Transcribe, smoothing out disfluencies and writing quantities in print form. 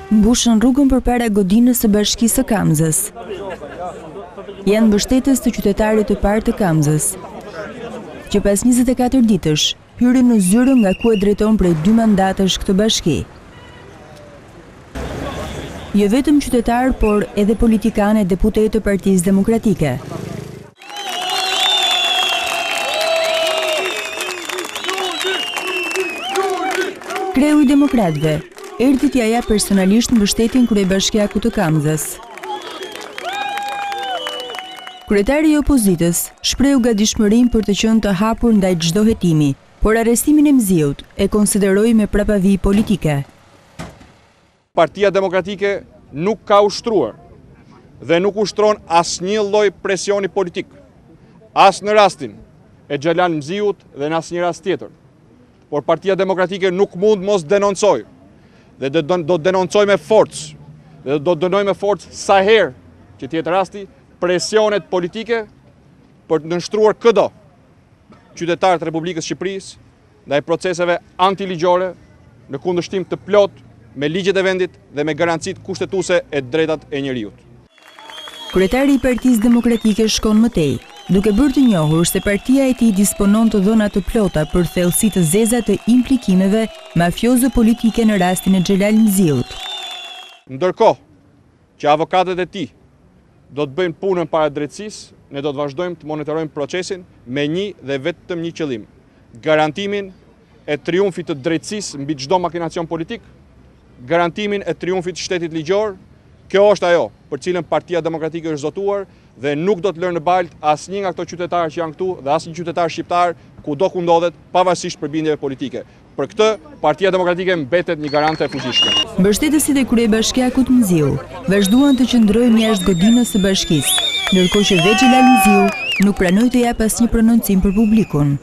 mbushën rrugën përpara godinës së Bashkisë së Kamzës. Janë mbështetës të qytetarit të parë të Kamzës, që pas 24 ditësh hyrën në zyrën nga ku e drejton prej 2 mandatesh këtë bashki. Jo vetëm qytetar, por edhe politikanë e deputetë të Partisë Demokratike. Kreu i Demokratëve erdhi t'ia japë personalisht mbështetjen kryebashkiakut të Kamzës. Kryetari i opozitës shprehu gatishmërinë për të qenë të hapur ndaj çdo hetimi, por arrestimin e Mziut e konsideroi me prapavi politike. Partia Demokratike nuk ka ushtruar dhe nuk ushtron asnjë lloj presioni politik, as në rastin e Xhelan Mziut dhe në asnjë rast tjetër. Por Partia Demokratike nuk mund mos denoncoj dhe do të denoncoj me forcë dhe do të dënoj me forcë sa herë që tjetë rasti presionet politike për të nështruar këdo qytetarët e Republikës Shqipërisë ndaj proceseve antiligjore në kundërshtim të plot me ligjet e vendit dhe me garancitë kushtetuese e drejtat e njerëzit. Kryetari i Partisë Demokratike shkon më tej, duke bërë të njohur se partia e tij disponon të dhëna të plota për thellësi të zeza të implikimeve mafioze politike në rastin e Xhelal Mziut. Ndërkohë që avokatët e tij do të bëjnë punën para drejtësisë, ne do të vazhdojmë të monitorojmë procesin me një dhe vetëm një qëllim: garantimin e triumfit të drejtësisë mbi çdo makinacion politik, garantimin e triumfit të shtetit ligjor. Kjo është ajo për cilën Partia Demokratike është zotuar dhe nuk do të lërë në baltë asnjë nga këto qytetarë që janë këtu dhe asnjë qytetar shqiptar kudo ku ndodhet, pavarësisht përbindjeve politike. Për këtë, Partia Demokratike mbetet një garante e fuqishme. Mbështetësit e kryebashkiakut Mziu vazhduan të qëndrojnë jashtë godinës së bashkisë, ndërkohë që vetë Xhelal Mziu nuk pranoi të japë asnjë prononcim për publikun.